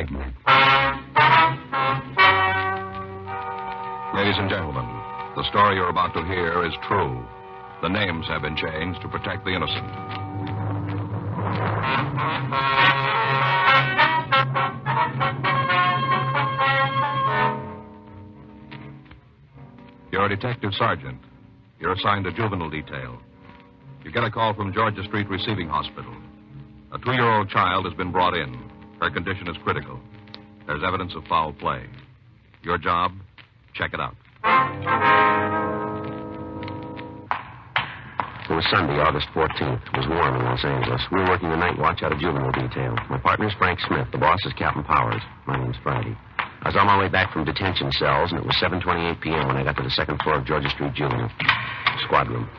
Dragnet. Ladies and gentlemen, the story you're about to hear is true. The names have been changed to protect the innocent. You're a detective sergeant. You're assigned to juvenile detail. You get a call from Georgia Street Receiving Hospital. A 2-year-old child has been brought in. Her condition is critical. There's evidence of foul play. Your job, check it out. It was Sunday, August 14th. It was warm in Los Angeles. We were working the night watch out of juvenile detail. My partner's Frank Smith. The boss is Captain Powers. My name's Friday. I was on my way back from detention cells, and it was 7:28 p.m. when I got to the second floor of Georgia Street Juvenile. Squad room.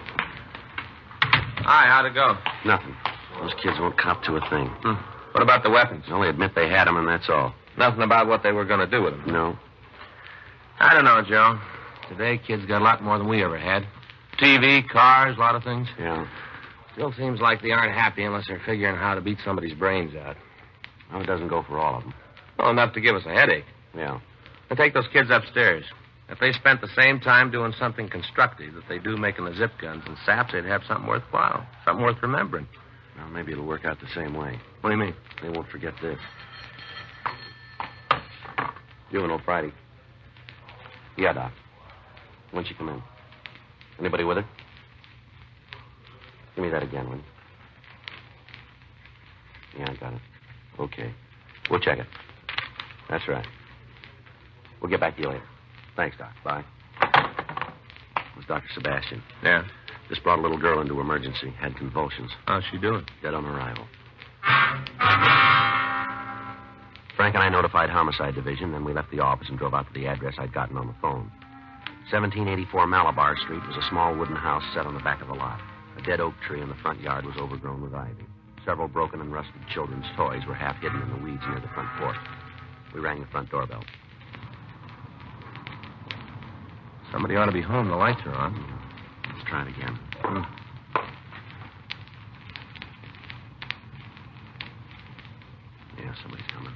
Hi, how'd it go? Nothing. Those kids won't cop to a thing. What about the weapons? They only admit they had them, and that's all. Nothing about what they were going to do with them. No. I don't know, Joe. Today, kids got a lot more than we ever had. TV, cars, a lot of things. Yeah. Still seems like they aren't happy unless they're figuring how to beat somebody's brains out. Well, it doesn't go for all of them. Well, enough to give us a headache. Yeah. Now take those kids upstairs. If they spent the same time doing something constructive that they do making the zip guns and saps, they'd have something worthwhile, something worth remembering. Well, maybe it'll work out the same way. What do you mean? They won't forget this. Juvenile Friday. Yeah, Doc. When'd she come in? Anybody with her? Give me that again, will you? Yeah, I got it. Okay. We'll check it. That's right. We'll get back to you later. Thanks, Doc. Bye. It was Dr. Sebastian. Yeah? Just brought a little girl into emergency. Had convulsions. How's she doing? Dead on arrival. Frank and I notified Homicide Division, then we left the office and drove out to the address I'd gotten on the phone. 1784 Malabar Street was a small wooden house set on the back of the lot. A dead oak tree in the front yard was overgrown with ivy. Several broken and rusted children's toys were half hidden in the weeds near the front porch. We rang the front doorbell. Somebody ought to be home. The lights are on. Let's try it again. Yeah, somebody's coming.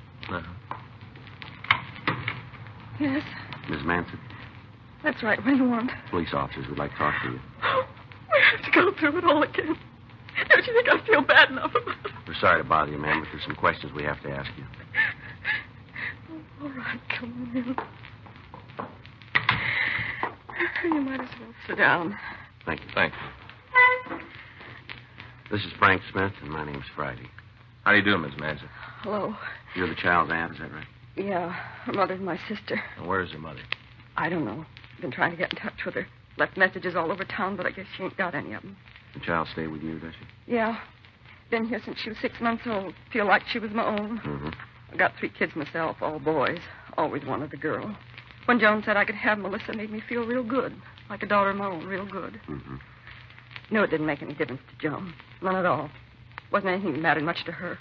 Yes, Miss Manson, that's right. What do you want? police officers would like to talk to you. We have to go through it all again. Don't you think I feel bad enough about it? We're sorry to bother you, ma'am, but there's some questions we have to ask you. All right, come on in. You might as well sit down. Thank you. Thanks. This is Frank Smith, and my name's Friday. How do you do, Miss Manson? Hello. You're the child's aunt, is that right? Yeah, her mother's my sister. And where's your mother? I don't know. Been trying to get in touch with her. Left messages all over town, but I guess she ain't got any of them. The child stay with you, does she? Yeah. Been here since she was 6 months old. Feel like she was my own. Mm-hmm. I've got 3 kids myself, all boys. Always wanted a girl. When Joan said I could have Melissa, it made me feel real good. Like a daughter of my own, real good. Mm-hmm. Knew it didn't make any difference to Joan. None at all. Wasn't anything that mattered much to her.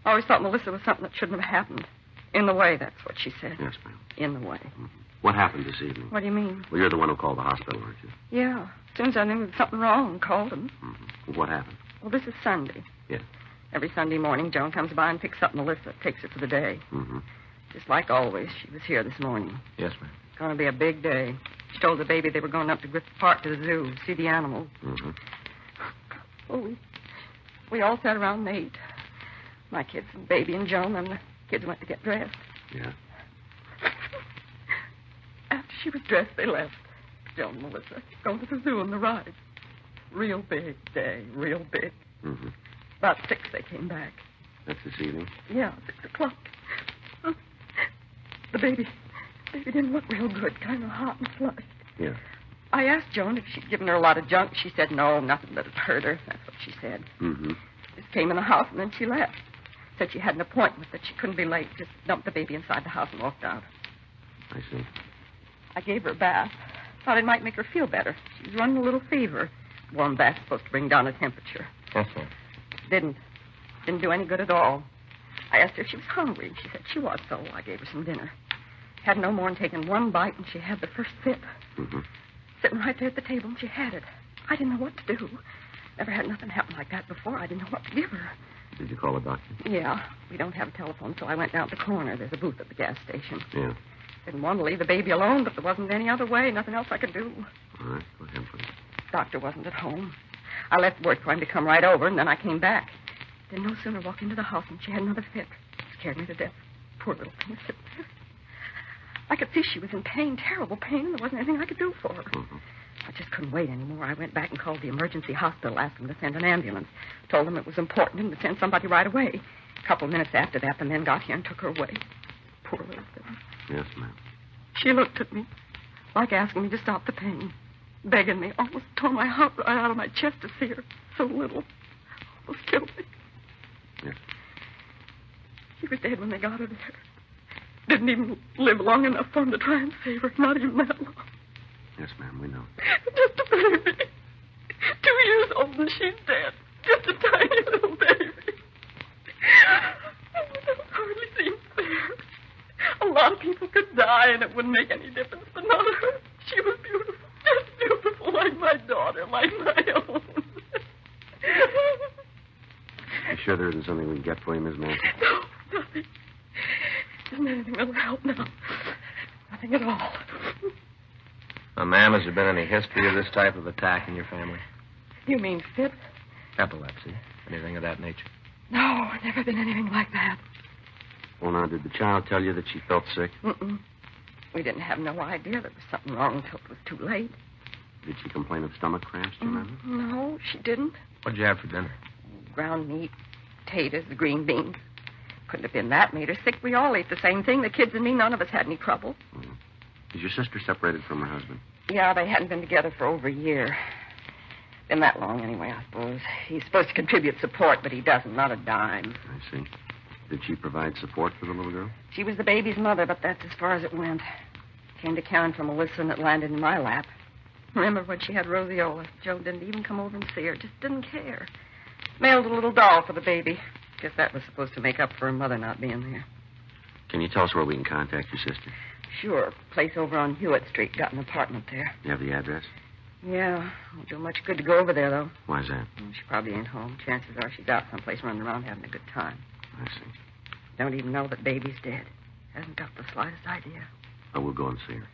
I always thought Melissa was something that shouldn't have happened. In the way, that's what she said. Yes, ma'am. In the way. Mm-hmm. What happened this evening? What do you mean? Well, you're the one who called the hospital, aren't you? Yeah. As soon as I knew there was something wrong, called him. Mm-hmm. What happened? Well, this is Sunday. Yes. Every Sunday morning, Joan comes by and picks up Melissa, takes her for the day. Mm-hmm. Just like always, she was here this morning. Yes, ma'am. It's going to be a big day. She told the baby they were going up to Griffith Park to the zoo, see the animals. Mm-hmm. Oh, we all sat around and ate. My kids, and baby and Joan, and the kids went to get dressed. Yeah. After she was dressed, they left. Joan and Melissa going to the zoo on the ride. Real big day, real big. Mm-hmm. About 6 they came back. That's this evening? Yeah, 6 o'clock. The baby didn't look real good, kind of hot and flushed. Yeah. I asked Joan if she'd given her a lot of junk. She said no, nothing that had hurt her. That's what she said. Mm-hmm. Just came in the house, and then she left. Said she had an appointment, that she couldn't be late. Just dumped the baby inside the house and walked out. I see. I gave her a bath. Thought it might make her feel better. She was running a little fever. Warm bath's supposed to bring down her temperature. Yes, sir. Didn't do any good at all. I asked her if she was hungry, and she said she was, so I gave her some dinner. Had no more than taken 1 bite, and she had the first sip. Mm-hmm. Sitting right there at the table, and she had it. I didn't know what to do. Never had nothing happen like that before. I didn't know what to give her. Did you call a doctor? Yeah. We don't have a telephone, so I went down to the Coroner. There's a booth at the gas station. Yeah. Didn't want to leave the baby alone, but there wasn't any other way. Nothing else I could do. All right. Go ahead, please. Doctor wasn't at home. I left word for him to come right over, and then I came back. Didn't no sooner walk into the house than she had another fit. Scared me to death. Poor little thing sitting there. I could see she was in pain, terrible pain, and there wasn't anything I could do for her. Mm-hmm. I just couldn't wait anymore. I went back and called the emergency hospital, asked them to send an ambulance. Told them it was important and to send somebody right away. A couple of minutes after that, the men got here and took her away. Poor little thing. Yes, ma'am. She looked at me like asking me to stop the pain, begging me, almost tore my heart right out of my chest to see her. So little. Almost killed me. Yes. She was dead when they got her there. Didn't even live long enough for him to try and save her. Not even that long. Yes, ma'am, we know. Just a baby. 2 years old and she's dead. Just a tiny little baby. It hardly seems fair. A lot of people could die and it wouldn't make any difference, but not her. She was beautiful. Just beautiful, like my daughter, like my own. You sure there isn't something we can get for you, Miss Manson? No, nothing. Isn't anything that'll help now? Nothing at all. Ma'am, has there been any history of this type of attack in your family? You mean fit? Epilepsy? Anything of that nature? No, never been anything like that. Well, now, did the child tell you that she felt sick? Mm-mm. We didn't have no idea there was something wrong until it was too late. Did she complain of stomach cramps, do you remember? No, she didn't. What'd you have for dinner? Ground meat, potatoes, green beans. Couldn't have been that made her sick. We all ate the same thing. The kids and me, none of us had any trouble. Mm. Is your sister separated from her husband? Yeah, they hadn't been together for over a year. Been that long anyway, I suppose. He's supposed to contribute support, but he doesn't. Not a dime. I see. Did she provide support for the little girl? She was the baby's mother, but that's as far as it went. Came to Karen from Melissa, and it landed in my lap. Remember when she had roseola? Joe didn't even come over and see her. Just didn't care. Mailed a little doll for the baby. Guess that was supposed to make up for her mother not being there. Can you tell us where we can contact your sister? Sure. Place over on Hewitt Street. Got an apartment there. You have the address? Yeah. Won't do much good to go over there, though. Why's that? Well, she probably ain't home. Chances are she's out someplace running around having a good time. I see. Don't even know that baby's dead. Hasn't got the slightest idea. I will go and see her.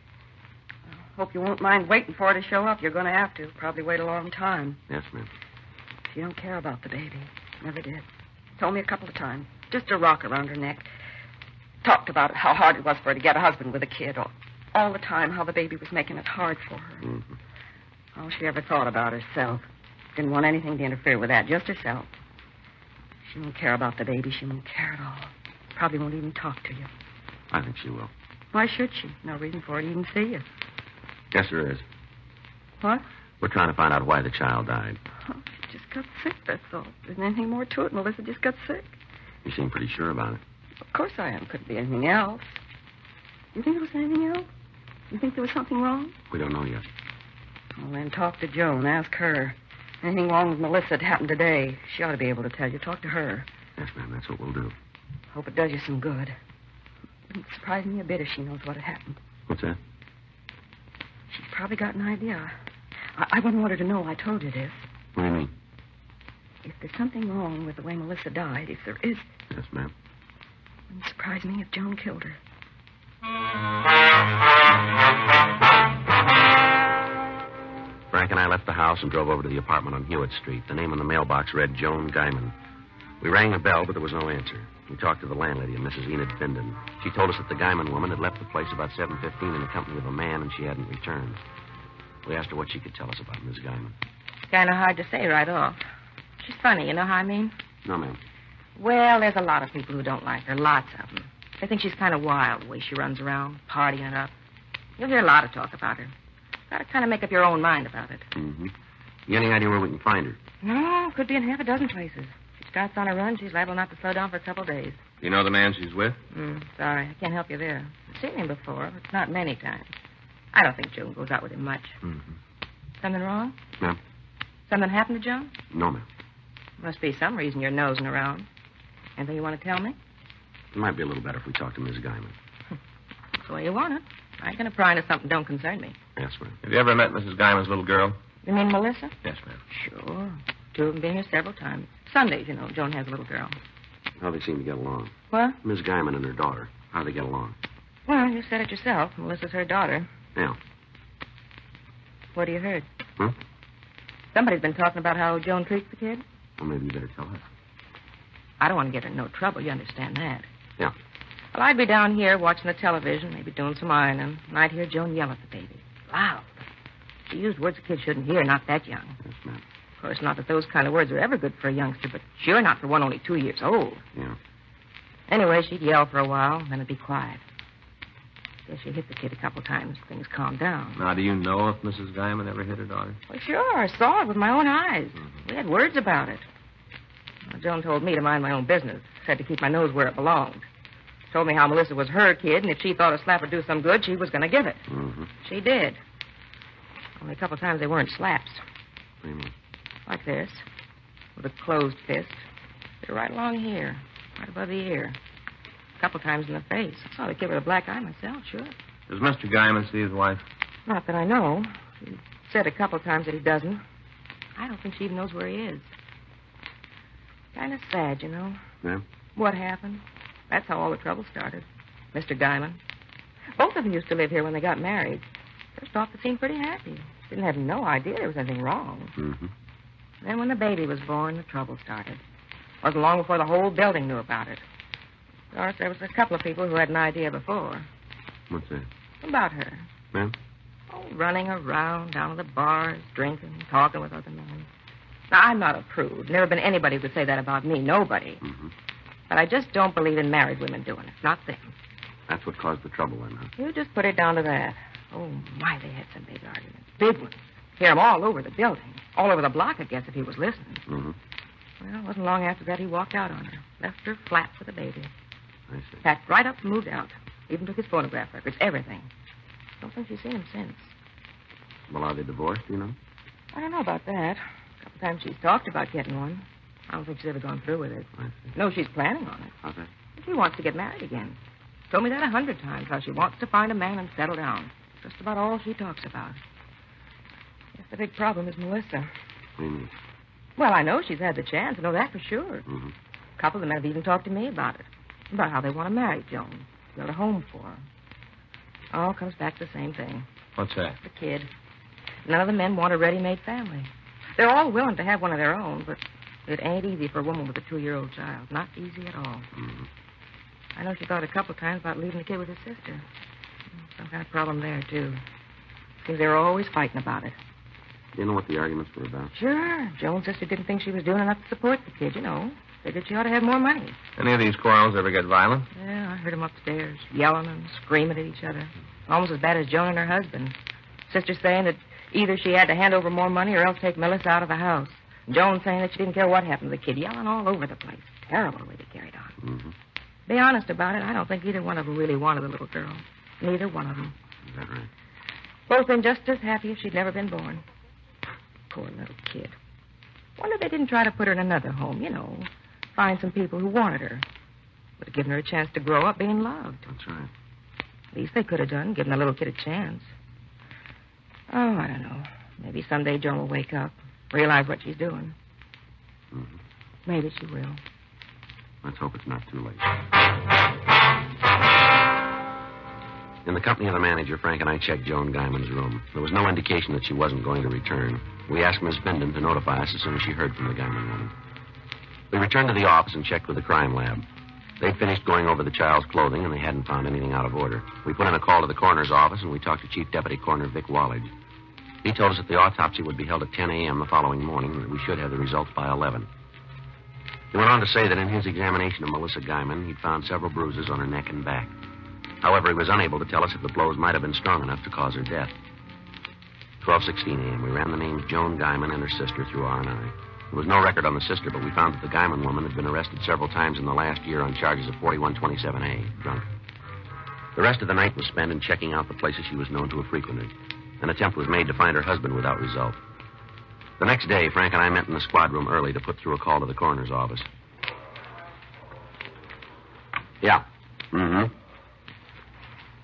Hope you won't mind waiting for her to show up. You're going to have to. Probably wait a long time. Yes, ma'am. She don't care about the baby. Never did. Told me a couple of times. Just a rock around her neck. Talked about how hard it was for her to get a husband with a kid. All the time how the baby was making it hard for her. Mm-hmm. All she ever thought about herself. Didn't want anything to interfere with that. Just herself. She won't care about the baby. She won't care at all. Probably won't even talk to you. I think she will. Why should she? No reason for her to even see you. Yes, there is. What? We're trying to find out why the child died. Oh, she just got sick, that's all. There isn't anything more to it. Melissa just got sick. You seem pretty sure about it. Of course I am. Couldn't be anything else. You think there was anything else? You think there was something wrong? We don't know yet. Well, then talk to Joan. Ask her. Anything wrong with Melissa that happened today, she ought to be able to tell you. Talk to her. Yes, ma'am, that's what we'll do. Hope it does you some good. Wouldn't surprise me a bit if she knows what had happened. What's that? She's probably got an idea. I wouldn't want her to know I told you this. What do you mean? If there's something wrong with the way Melissa died, if there is, Yes, ma'am. it wouldn't surprise me if Joan killed her. Frank and I left the house and drove over to the apartment on Hewitt Street. The name on the mailbox read Joan Guyman. We rang the bell, but there was no answer. We talked to the landlady, a Mrs. Enid Bindon. She told us that the Guyman woman had left the place about 7:15 in the company of a man, and she hadn't returned. We asked her what she could tell us about Miss Guyman. Kind of hard to say right off. She's funny, you know how I mean? No, ma'am. Well, there's a lot of people who don't like her, lots of them. They think she's kind of wild, the way she runs around, partying up. You'll hear a lot of talk about her. Got to kind of make up your own mind about it. Mm-hmm. You any idea where we can find her? No, could be in half a dozen places. If she starts on a run, she's liable not to slow down for a couple of days. You know the man she's with? Sorry, I can't help you there. I've seen him before, but not many times. I don't think Joan goes out with him much. Mm-hmm. Something wrong? Ma'am? Something happened to Joan? No, ma'am. Must be some reason you're nosing around. Anything you want to tell me? It might be a little better if we talk to Miss Guyman. That's the way you want it. I ain't going to pry into something that don't concern me. Yes, ma'am. Have you ever met Mrs. Guyman's little girl? You mean Melissa? Yes, ma'am. Sure. Two of them been here several times. Sundays, you know. Joan has a little girl. How they seem to get along. What? Miss Guyman and her daughter. How they get along. Well, you said it yourself. Melissa's her daughter. Yeah. What have you heard? Huh? Somebody's been talking about how Joan treats the kid. Well, maybe you better tell her. I don't want to get her in no trouble. You understand that. Yeah. Well, I'd be down here watching the television, maybe doing some ironing, and I'd hear Joan yell at the baby. Loud. She used words a kid shouldn't hear, not that young. Yes, ma'am. Of course, not that those kind of words are ever good for a youngster, but sure not for one only 2 years old. Yeah. Anyway, she'd yell for a while, then it'd be quiet. Guess she hit the kid a couple times. Things calmed down. Now, do you know if Mrs. Guyman ever hit her daughter? Well, sure. I saw it with my own eyes. We had words about it. Well, Joan told me to mind my own business. Said to keep my nose where it belonged. Told me how Melissa was her kid, and if she thought a slap would do some good, she was going to give it. Mm-hmm. She did. Only a couple times they weren't slaps. What do you mean? Like this. With a closed fist. They're right along here. Right above the ear. A couple times in the face. I saw the kid with a black eye myself, sure. Does Mr. Guyman see his wife? Not that I know. He said a couple times that he doesn't. I don't think she even knows where he is. Kind of sad, you know. Yeah? What happened? That's how all the trouble started. Mr. Guyman. Both of them used to live here when they got married. First off, they seemed pretty happy. Didn't have no idea there was anything wrong. Mm-hmm. Then when the baby was born, the trouble started. Wasn't long before the whole building knew about it. Of course, there was a couple of people who had an idea before. What's that? About her. Ma'am? Oh, running around, down to the bars, drinking, talking with other men. Now, I'm not a prude. Never been anybody who could say that about me. Nobody. Mm-hmm. But I just don't believe in married women doing it. Not them. That's what caused the trouble then, huh? You just put it down to that. Oh, my, they had some big arguments. Big ones. Hear them all over the building. All over the block, I guess, if he was listening. Mm-hmm. Well, it wasn't long after that he walked out on her. Left her flat with a baby. I see. Packed right up and moved out. Even took his phonograph records, everything. Don't think she's seen him since. Well, are they divorced, do you know? I don't know about that. A couple times she's talked about getting one. I don't think she's ever gone through with it. I see. No, she's planning on it. How's that? She wants to get married again. Told me that 100 times, how she wants to find a man and settle down. Just about all she talks about. Guess the big problem is Melissa. What do you mean? Well, I know she's had the chance. I know that for sure. Mm-hmm. A couple of them have even talked to me about it. About how they want to marry Joan. Build a home for her. All comes back to the same thing. What's that? The kid. None of the men want a ready-made family. They're all willing to have one of their own, but it ain't easy for a woman with a 2-year-old child. Not easy at all. Mm-hmm. I know she thought a couple times about leaving the kid with his sister. Some kind of problem there, too. Seems they were always fighting about it. Do you know what the arguments were about? Sure. Joan's sister didn't think she was doing enough to support the kid, you know. Figured she ought to have more money. Any of these quarrels ever get violent? Yeah, I heard them upstairs, yelling and screaming at each other. Almost as bad as Joan and her husband. Sister saying that either she had to hand over more money or else take Melissa out of the house. Joan saying that she didn't care what happened to the kid, yelling all over the place. Terrible the way they carried on. Mm-hmm. Be honest about it, I don't think either one of them really wanted the little girl. Neither one of them. Is that right? Both been just as happy if she'd never been born. Poor little kid. Wonder they didn't try to put her in another home, you know. Find some people who wanted her. Would have given her a chance to grow up being loved. That's right. Least they could have done, given the little kid a chance. Oh, I don't know. Maybe someday Joan will wake up, realize what she's doing. Mm-hmm. Maybe she will. Let's hope it's not too late. In the company of the manager, Frank and I checked Joan Guyman's room. There was no indication that she wasn't going to return. We asked Miss Bindon to notify us as soon as she heard from the Guyman woman. We returned to the office and checked with the crime lab. They'd finished going over the child's clothing, and they hadn't found anything out of order. We put in a call to the coroner's office, and we talked to Chief Deputy Coroner Vic Wallage. He told us that the autopsy would be held at 10 a.m. the following morning, and that we should have the results by 11. He went on to say that in his examination of Melissa Guyman, he'd found several bruises on her neck and back. However, he was unable to tell us if the blows might have been strong enough to cause her death. 12:16 a.m., we ran the names Joan Guyman and her sister through R&I. There was no record on the sister, but we found that the Guyman woman had been arrested several times in the last year on charges of 4127A, drunk. The rest of the night was spent in checking out the places she was known to have frequented. An attempt was made to find her husband without result. The next day, Frank and I met in the squad room early to put through a call to the coroner's office. Yeah. Mm-hmm.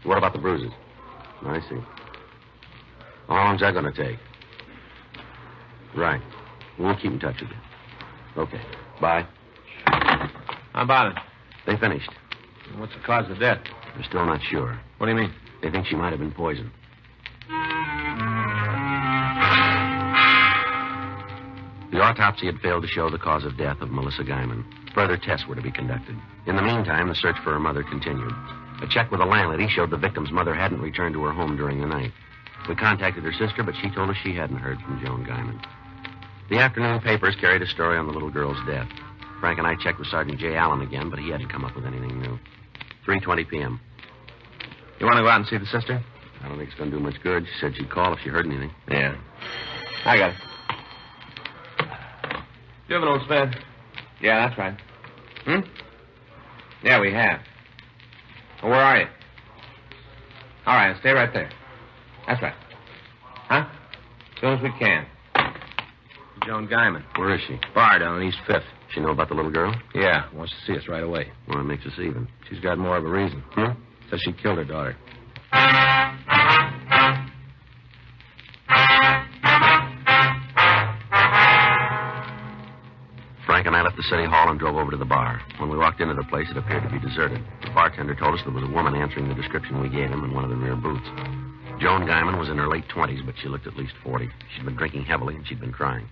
What about the bruises? I see. How long's that going to take? Right. We'll keep in touch with you. Okay. Bye. How about it? They finished. What's the cause of death? They're still not sure. What do you mean? They think she might have been poisoned. The autopsy had failed to show the cause of death of Melissa Guyman. Further tests were to be conducted. In the meantime, the search for her mother continued. A check with the landlady showed the victim's mother hadn't returned to her home during the night. We contacted her sister, but she told us she hadn't heard from Joan Guyman. The afternoon papers carried a story on the little girl's death. Frank and I checked with Sergeant J. Allen again, but he hadn't come up with anything new. 3:20 p.m. You want to go out and see the sister? I don't think it's going to do much good. She said she'd call if she heard anything. Yeah. I got it. Juvenile's fed. Yeah, that's right. Yeah, we have. Well, where are you? All right, stay right there. That's right. Huh? As soon as we can. Joan Guyman. Where is she? Bar down on East 5th. She know about the little girl? Yeah, wants to see us right away. Well, that makes us even. She's got more of a reason. Says she killed her daughter. Frank and I left the city hall and drove over to the bar. When we walked into the place, it appeared to be deserted. The bartender told us there was a woman answering the description we gave him in one of the rear booths. Joan Guyman was in her late 20s, but she looked at least 40. She'd been drinking heavily, and she'd been crying.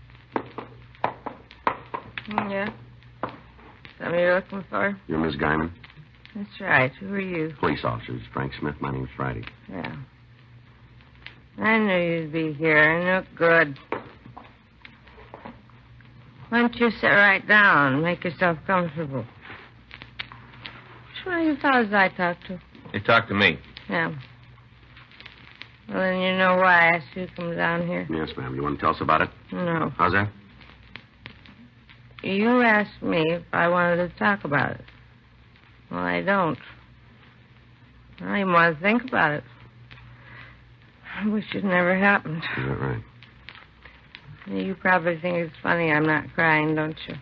Yeah? Somebody you're looking for? You're Miss Guyman? That's right. Who are you? Police officers. Frank Smith. My name's Friday. Yeah. I knew you'd be here. I look good. Why don't you sit right down and make yourself comfortable? Which one of you fellas I talked to? He talked to me. Yeah. Well, then you know why I asked you to come down here. Yes, ma'am. You want to tell us about it? No. How's that? You asked me if I wanted to talk about it. Well, I don't. I don't even want to think about it. I wish it never happened. Is that right? You probably think it's funny I'm not crying, don't you?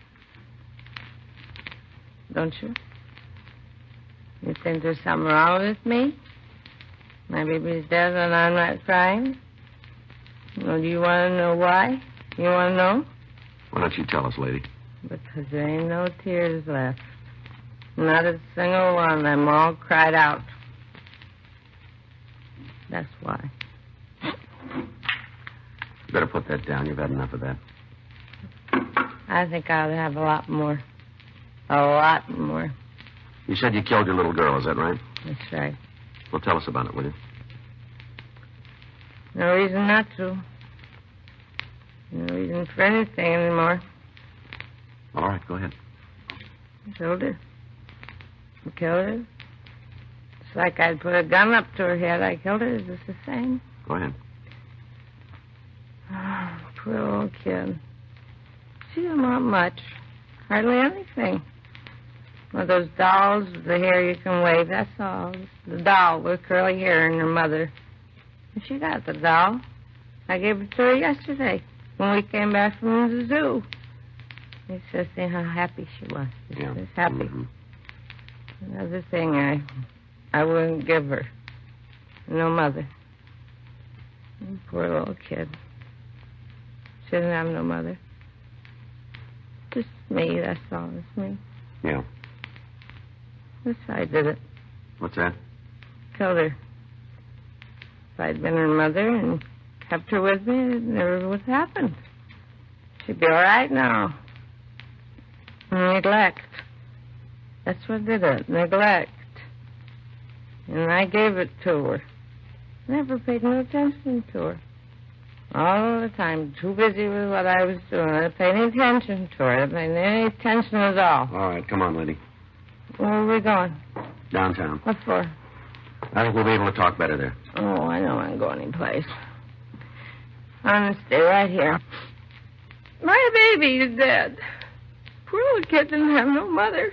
Don't you? You think there's something wrong with me? My baby's dead and I'm not crying? Well, do you want to know why? You want to know? Why don't you tell us, lady? Because there ain't no tears left. Not a single one. Them all cried out. That's why. You better put that down. You've had enough of that. I think I ought to have a lot more. A lot more. You said you killed your little girl, is that right? That's right. Well, tell us about it, will you? No reason not to. No reason for anything anymore. All right, go ahead. I killed her. I killed her. It's like I'd put a gun up to her head. I killed her. Is this the same? Go ahead. Oh, poor old kid. She didn't want much. Hardly anything. One of those dolls with the hair you can wave, that's all. The doll with curly hair and her mother. And she got the doll. I gave it to her yesterday when we came back from the zoo. It's just seeing how happy she was. She was happy. Mm-hmm. Another thing I wouldn't give her. No mother. Poor little kid. She didn't have no mother. Just me, that's all. It's me. Yeah. Yes, I did it. What's that? Killed her. If I'd been her mother and kept her with me, it never would have happened. She'd be all right now. Neglect. That's what did it. Neglect. And I gave it to her. Never paid no attention to her. All the time, too busy with what I was doing. I didn't pay any attention to her. I didn't pay any attention at all. All right, come on, lady. Where are we going? Downtown. What for? I think we'll be able to talk better there. Oh, I don't want to go anyplace. I'm going to stay right here. My baby is dead. Poor little kid didn't have no mother.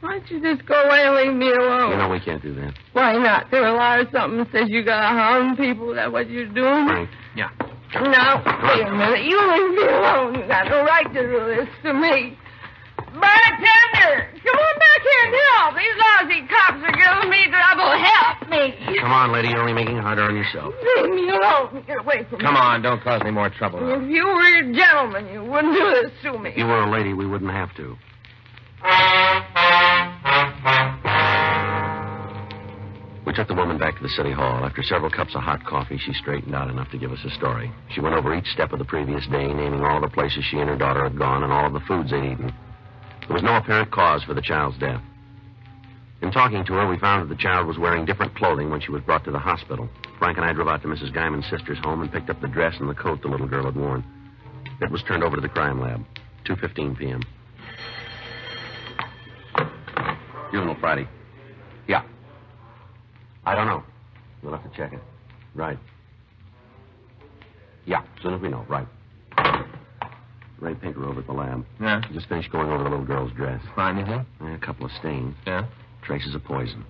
Why don't you just go away and leave me alone? You know we can't do that. Why not? There a lot of something that says you got to harm people. Is that what you're doing? Frank. Yeah. No, wait a minute. You leave me alone. You got no right to do this to me. Bartender, come on back here and help. These lousy cops are giving me trouble. Help me. Come on, lady. You're only making it harder on yourself. Leave me alone. Get away from me. Come on, don't cause any more trouble now. If you were a gentleman, you wouldn't do this to me. If you were a lady, we wouldn't have to. We took the woman back to the city hall. After several cups of hot coffee, she straightened out enough to give us a story. She went over each step of the previous day, naming all the places she and her daughter had gone and all of the foods they'd eaten. There was no apparent cause for the child's death. In talking to her, we found that the child was wearing different clothing when she was brought to the hospital. Frank and I drove out to Mrs. Guyman's sister's home and picked up the dress and the coat the little girl had worn. It was turned over to the crime lab, 2:15 p.m. Funeral Friday. Yeah. I don't know. We'll have to check it. Right. Yeah, as soon as we know. Right. Ray Pinker over at the lab. Yeah? Just finished going over the little girl's dress. Find anything? A couple of stains. Yeah? Traces of poison.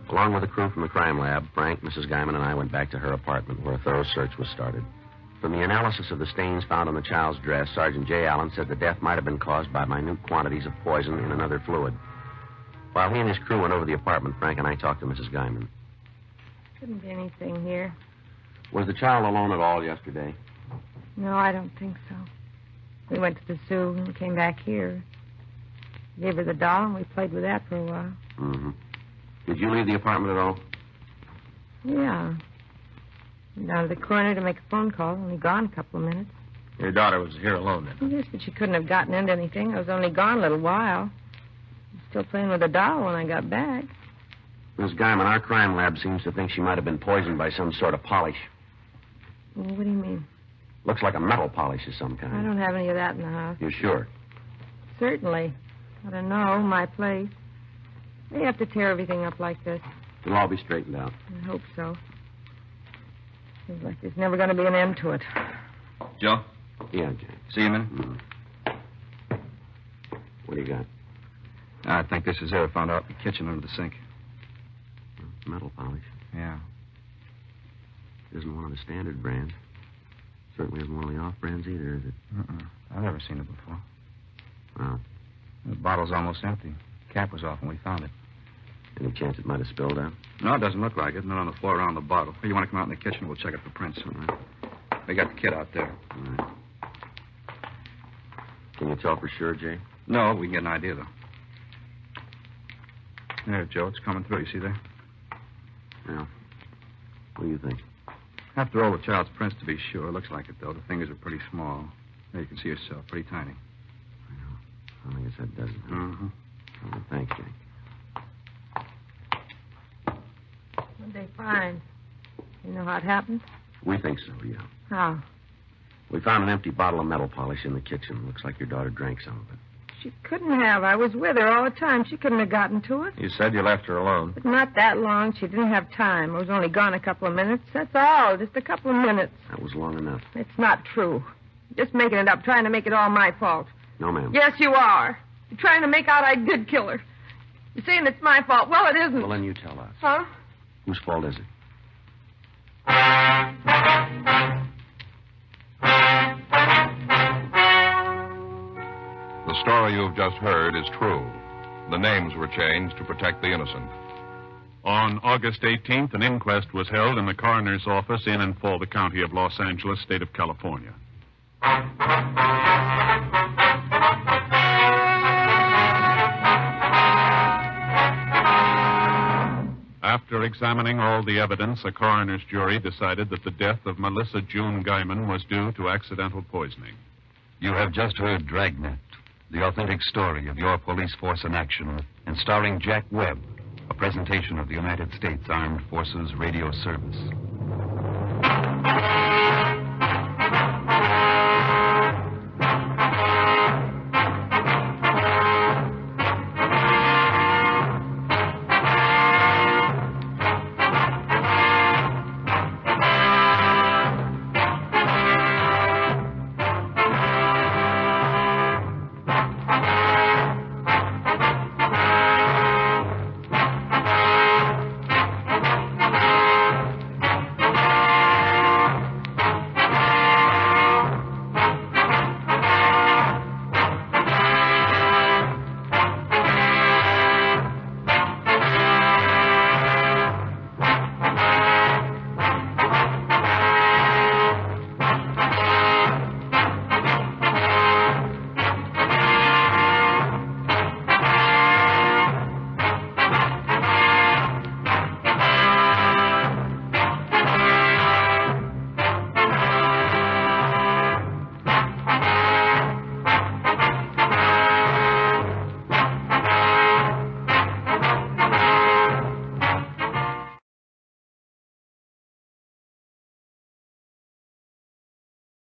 Along with the crew from the crime lab, Frank, Mrs. Guyman, and I went back to her apartment where a thorough search was started. From the analysis of the stains found on the child's dress, Sergeant J. Allen said the death might have been caused by minute quantities of poison in another fluid. While he and his crew went over the apartment, Frank and I talked to Mrs. Guyman. Couldn't be anything here. Was the child alone at all yesterday? No, I don't think so. We went to the zoo and came back here. Gave her the doll, and we played with that for a while. Mm-hmm. Did you leave the apartment at all? Yeah. Went down to the corner to make a phone call. Only gone a couple of minutes. Your daughter was here alone then? Yes, but she couldn't have gotten into anything. I was only gone a little while. I was still playing with the doll when I got back. Miss Guyman, our crime lab seems to think she might have been poisoned by some sort of polish. Well, what do you mean? Looks like a metal polish of some kind. I don't have any of that in the house. You're sure? Certainly. I don't know, my place. They have to tear everything up like this. It'll all be straightened out. I hope so. Seems like there's never going to be an end to it. Joe? Yeah, Jack. See you a minute? What do you got? I think this is there. Found out in the kitchen under the sink. Metal polish. Yeah. It isn't one of the standard brands. Certainly isn't one of the off brands either, is it? I've never seen it before. Well, The bottle's almost empty. The cap was off when we found it. any chance it might have spilled out? No, it doesn't look like it. Not on the floor around the bottle. You want to come out in the kitchen? We'll check it for prints. All right. We got the kid out there. All right. Can you tell for sure, Jay? No, we can get an idea, though. There, Joe, it's coming through. You see there? Yeah. What do you think? Have to roll the child's prints to be sure. Looks like it, though. The fingers are pretty small. There you can see yourself. Pretty tiny. I guess that does it. Mm-hmm. Oh, thanks, Jay. What'd they find? You know how it happened? We think so, yeah. How? We found an empty bottle of metal polish in the kitchen. Looks like your daughter drank some of it. She couldn't have. I was with her all the time. She couldn't have gotten to it. You said you left her alone. But not that long. She didn't have time. I was only gone a couple of minutes. That's all. Just a couple of minutes. That was long enough. It's not true. Just making it up, trying to make it all my fault. No, ma'am. Yes, you are. You're trying to make out I did kill her. You're saying it's my fault. Well, it isn't. Well, then you tell us. Huh? Whose fault is it? The story you've just heard is true. The names were changed to protect the innocent. On August 18th, an inquest was held in the coroner's office in and for the county of Los Angeles, state of California. After examining all the evidence, a coroner's jury decided that the death of Melissa June Guyman was due to accidental poisoning. You have just heard Dragnet, the authentic story of your police force in action, and starring Jack Webb, a presentation of the United States Armed Forces Radio Service.